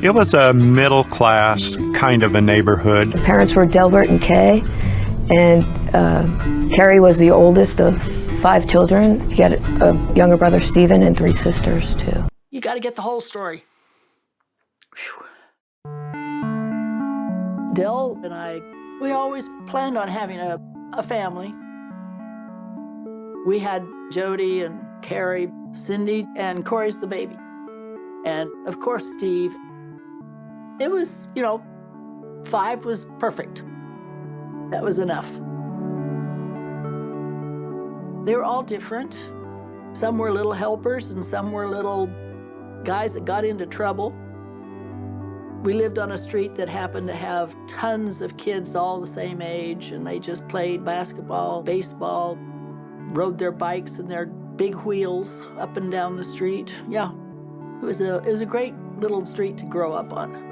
It was a middle-class kind of a neighborhood. The parents were Delbert and Kay, and Cary was the oldest of 5 children. He had a younger brother, Stephen, and 3 sisters, too. You got to get the whole story. Whew. Del and I, we always planned on having a family. We had Jody and Cary, Cindy, and Corey's the baby. And, of course, Steve. It was, 5 was perfect. That was enough. They were all different. Some were little helpers, and some were little guys that got into trouble. We lived on a street that happened to have tons of kids all the same age, and they just played basketball, baseball, rode their bikes and their big wheels up and down the street. Yeah, it was a great little street to grow up on.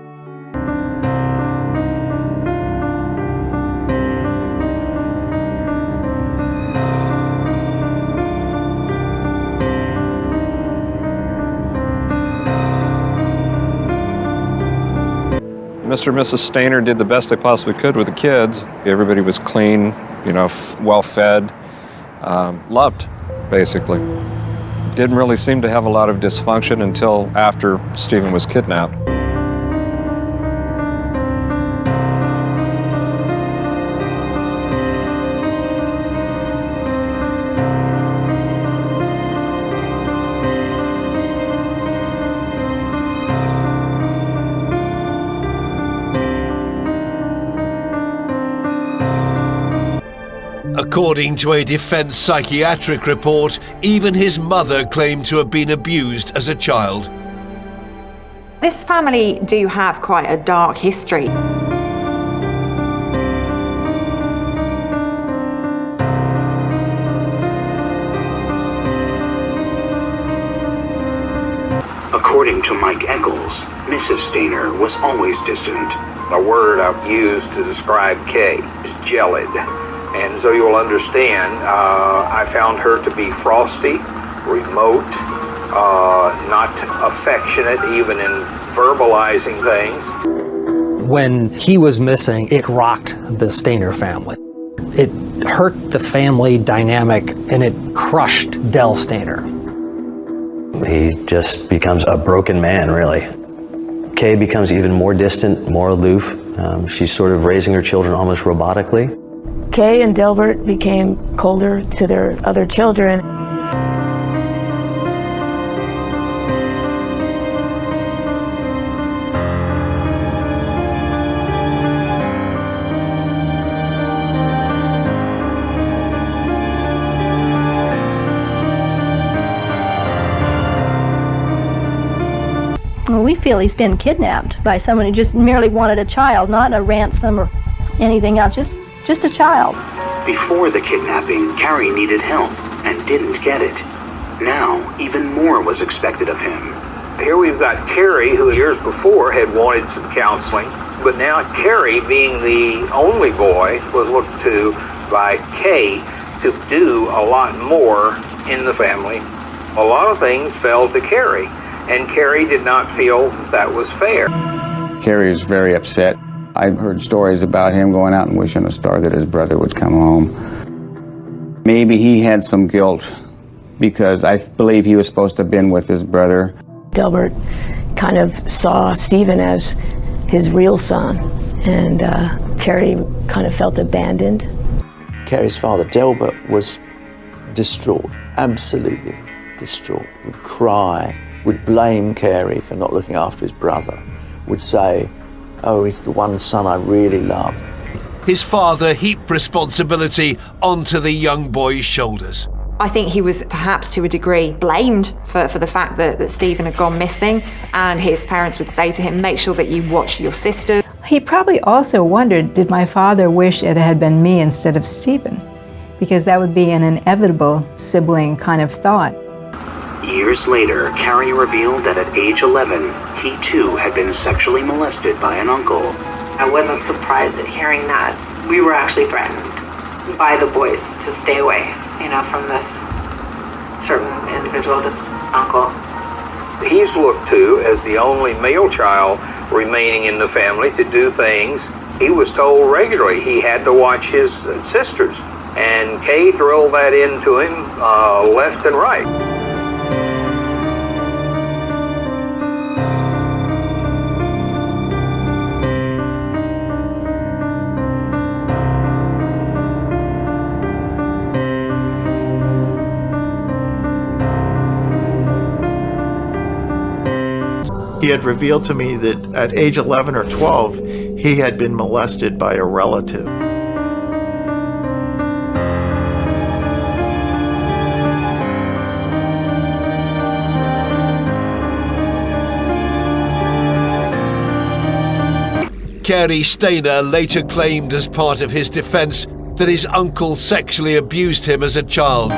Mr. and Mrs. Stayner did the best they possibly could with the kids. Everybody was clean, well-fed, loved, basically. Didn't really seem to have a lot of dysfunction until after Stephen was kidnapped. According to a defense psychiatric report, even his mother claimed to have been abused as a child. This family do have quite a dark history. According to Mike Eccles, Mrs. Stayner was always distant. A word I've used to describe Kay is gelid. And so you'll understand, I found her to be frosty, remote, not affectionate even in verbalizing things. When he was missing, it rocked the Stayner family. It hurt the family dynamic and it crushed Del Stayner. He just becomes a broken man, really. Kay becomes even more distant, more aloof. She's sort of raising her children almost robotically. Kay and Delbert became colder to their other children. Well, we feel he's been kidnapped by someone who just merely wanted a child, not a ransom or anything else, just a child. Before the kidnapping, Cary needed help and didn't get it. Now, even more was expected of him. Here we've got Cary, who years before had wanted some counseling, but now Cary, being the only boy, was looked to by Kay to do a lot more in the family. A lot of things fell to Cary, and Cary did not feel that was fair. Cary was very upset. I've heard stories about him going out and wishing a star that his brother would come home. Maybe he had some guilt because I believe he was supposed to have been with his brother. Delbert kind of saw Stephen as his real son, and Cary kind of felt abandoned. Cary's father, Delbert, was distraught, absolutely distraught, would cry, would blame Cary for not looking after his brother, would say, "Oh, he's the one son I really love." His father heaped responsibility onto the young boy's shoulders. I think he was perhaps to a degree blamed for the fact that Stephen had gone missing, and his parents would say to him, make sure that you watch your sister. He probably also wondered, did my father wish it had been me instead of Stephen? Because that would be an inevitable sibling kind of thought. Years later, Cary revealed that at age 11, he too had been sexually molested by an uncle. I wasn't surprised at hearing that. We were actually threatened by the boys to stay away, from this certain individual, this uncle. He's looked to as the only male child remaining in the family to do things he was told regularly he had to watch his sisters. And Kay drilled that into him left and right. He had revealed to me that at age 11 or 12, he had been molested by a relative. Cary Stayner later claimed as part of his defense that his uncle sexually abused him as a child.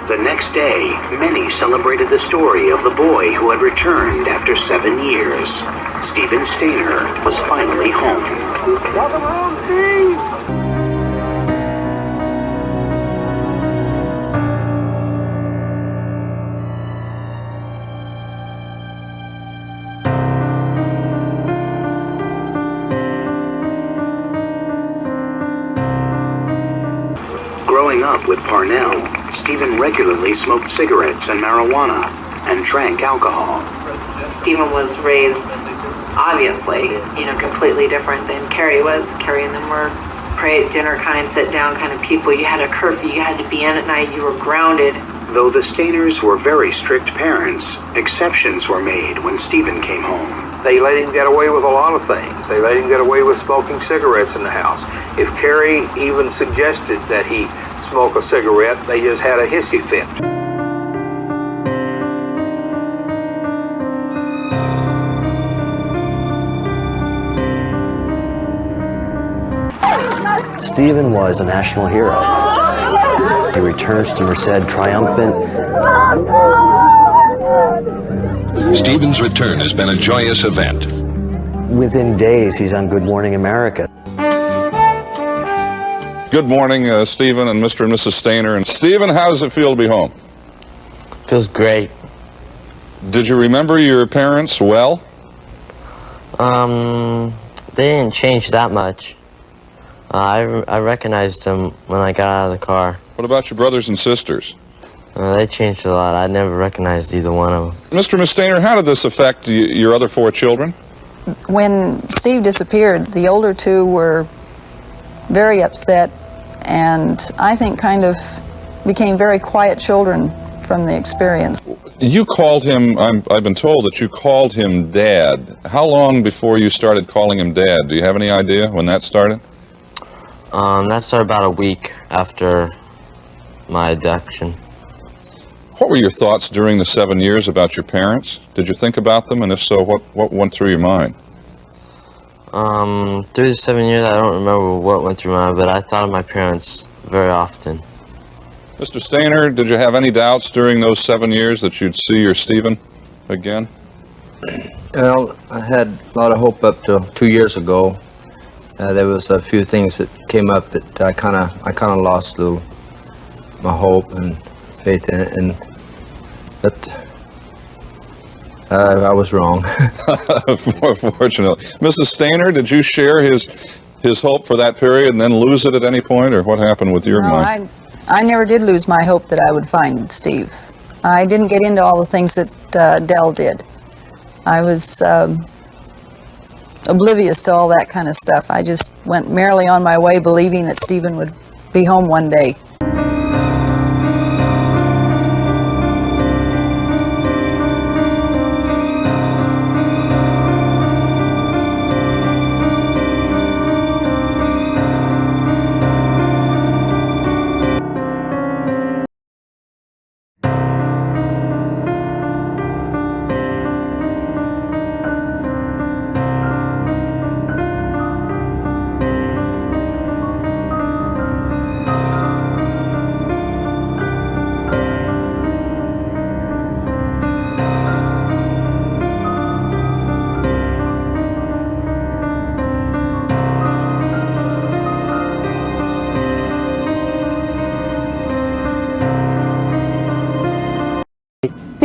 The next day, many celebrated the story of the boy who had returned after 7 years. Stephen Stayner was finally home. Growing up with Parnell, Stephen regularly smoked cigarettes and marijuana and drank alcohol. Stephen was raised, obviously, completely different than Cary was. Cary and them were pray at dinner kind, sit down kind of people. You had a curfew, you had to be in at night, you were grounded. Though the Stayners were very strict parents, exceptions were made when Stephen came home. They let him get away with a lot of things. They let him get away with smoking cigarettes in the house. If Cary even suggested that he smoke a cigarette, they just had a hissy fit. Stephen was a national hero. He returns to Merced triumphant. Stephen's return has been a joyous event. Within days, he's on Good Morning America. Good morning, Stephen and Mr. and Mrs. Stayner. And Stephen, how does it feel to be home? Feels great. Did you remember your parents well? They didn't change that much. I recognized them when I got out of the car. What about your brothers and sisters? They changed a lot. I never recognized either one of them. Mr. and Miss Stayner, how did this affect your other 4 children? When Steve disappeared, the older 2 were very upset, and I think kind of became very quiet children from the experience. You called him, I've been told that you called him Dad. How long before you started calling him Dad? Do you have any idea when that started? That started about a week after my abduction. What were your thoughts during the 7 years about your parents? Did you think about them, and if so, what went through your mind? Through the 7 years, I don't remember what went through my mind, but I thought of my parents very often. Mr. Stayner, did you have any doubts during those 7 years that you'd see your Stephen again? Well, I had a lot of hope up to 2 years ago. There was a few things that came up that I kind of lost my hope and faith in it, but I was wrong. Fortunately. Mrs. Stayner, did you share his hope for that period and then lose it at any point, or what happened with your mind? I never did lose my hope that I would find Steve. I didn't get into all the things that Del did. I was oblivious to all that kind of stuff. I just went merrily on my way, believing that Stephen would be home one day.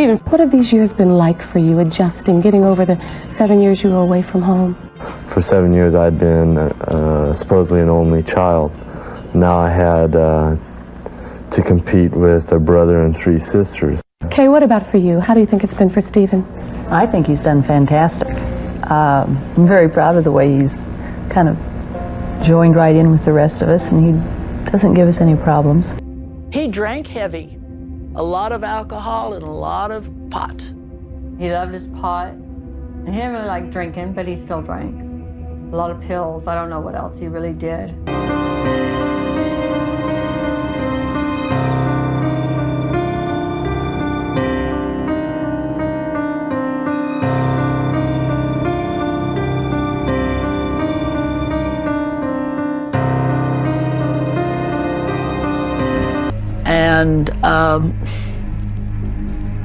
Stephen, what have these years been like for you, adjusting, getting over the 7 years you were away from home? For 7 years I'd been supposedly an only child. Now I had to compete with a brother and 3 sisters. Kay, what about for you? How do you think it's been for Stephen? I think he's done fantastic. I'm very proud of the way he's kind of joined right in with the rest of us, and he doesn't give us any problems. He drank heavy, a lot of alcohol and a lot of pot. He loved his pot. He didn't really like drinking, but he still drank. A lot of pills. I don't know what else he really did. And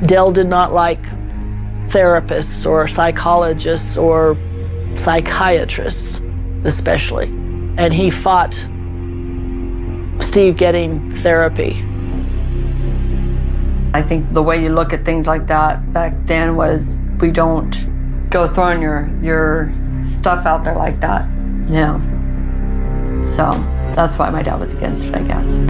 Del did not like therapists or psychologists or psychiatrists, especially. And he fought Steve getting therapy. I think the way you look at things like that back then was, we don't go throwing your stuff out there like that, you know. So that's why my dad was against it, I guess.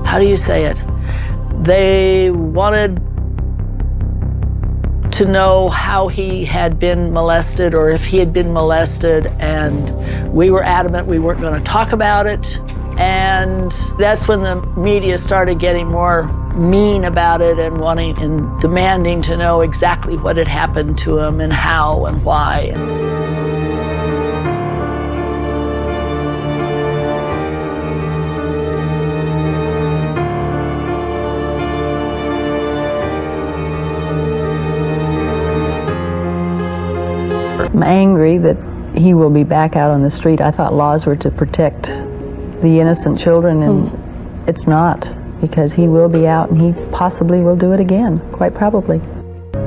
How do you say it? They wanted to know how he had been molested or if he had been molested, and we were adamant we weren't going to talk about it. And that's when the media started getting more mean about it and wanting and demanding to know exactly what had happened to him and how and why. I'm angry that he will be back out on the street. I thought laws were to protect the innocent children, and it's not, because he will be out and he possibly will do it again, quite probably.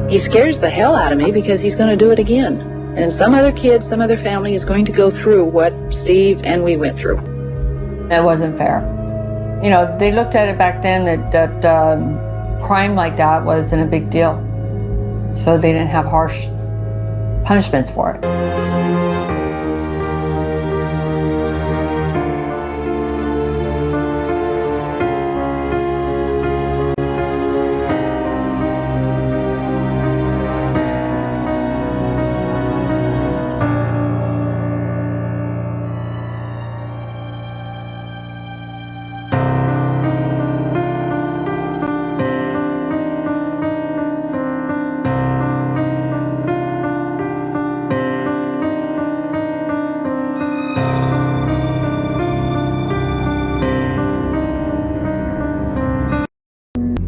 He scares the hell out of me because he's going to do it again. And some other kid, some other family is going to go through what Steve and we went through. That wasn't fair. You know, they looked at it back then that crime like that wasn't a big deal. So they didn't have harsh punishments for it.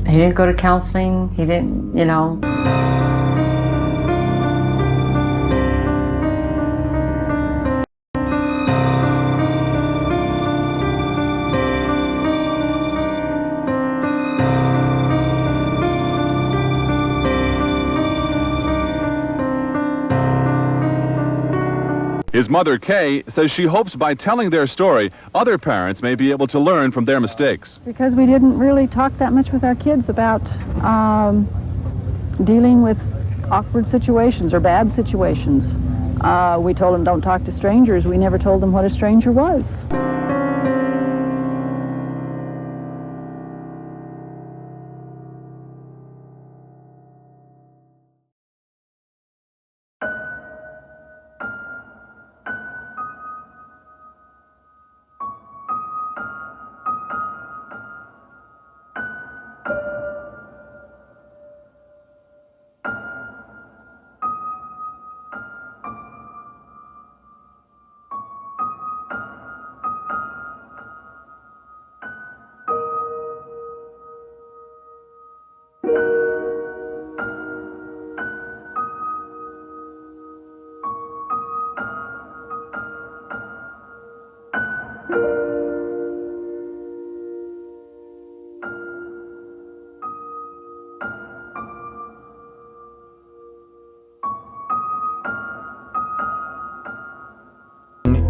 He didn't go to counseling, he didn't, you know. His mother, Kay, says she hopes by telling their story, other parents may be able to learn from their mistakes. Because we didn't really talk that much with our kids about dealing with awkward situations or bad situations. We told them don't talk to strangers. We never told them what a stranger was.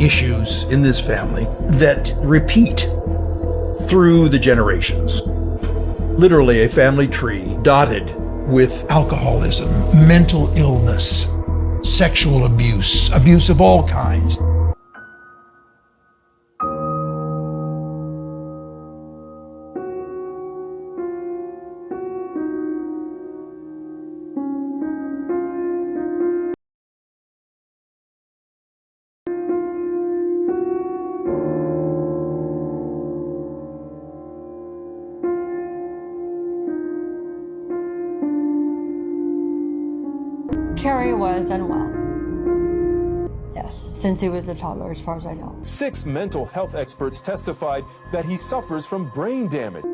issues in this family that repeat through the generations. Literally a family tree dotted with alcoholism, mental illness, sexual abuse, abuse of all kinds. Cary was unwell. Yes, since he was a toddler, as far as I know. 6 mental health experts testified that he suffers from brain damage.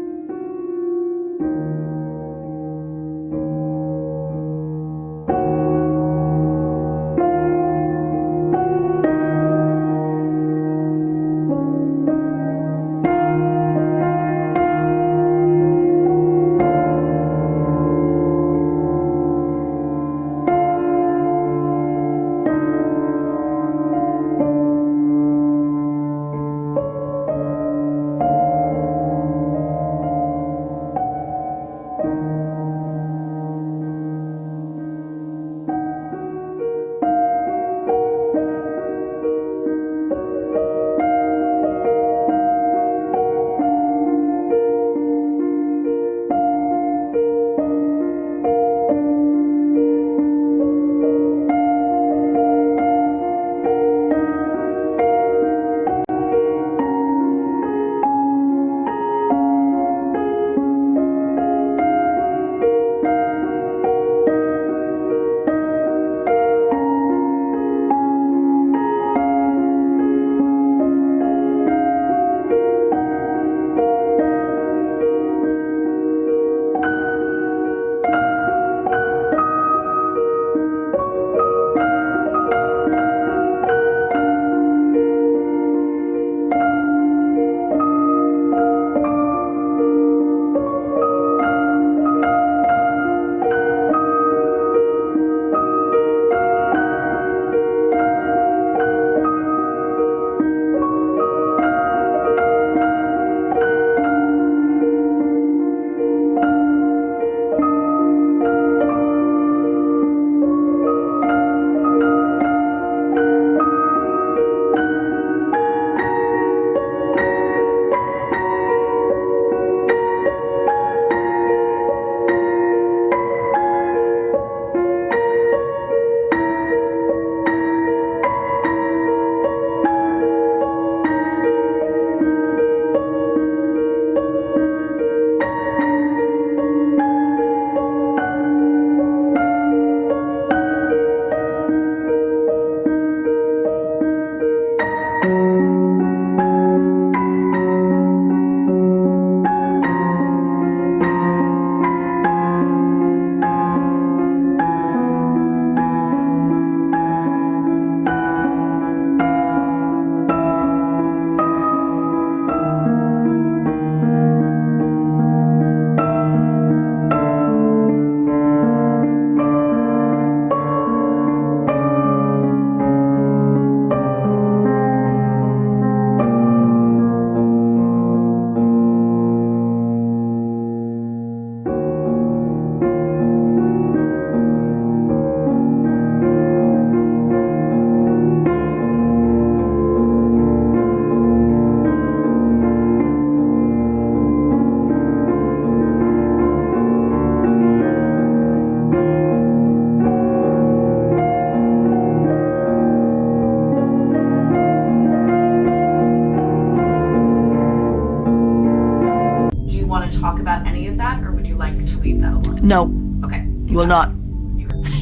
talk about any of that, or would you like to leave that alone? No. Okay. Will not.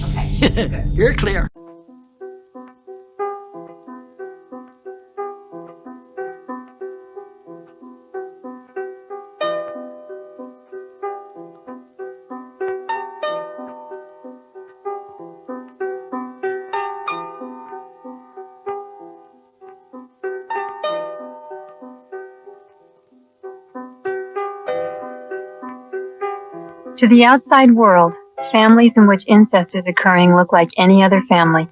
Okay. You're clear. To the outside world, families in which incest is occurring look like any other family.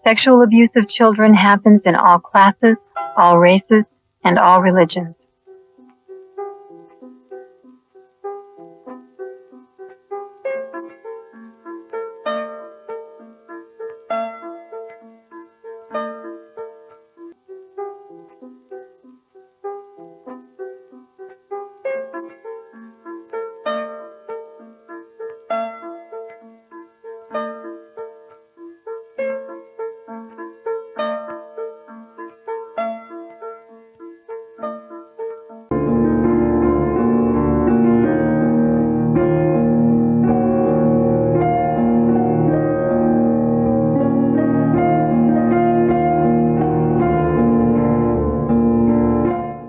Sexual abuse of children happens in all classes, all races, and all religions.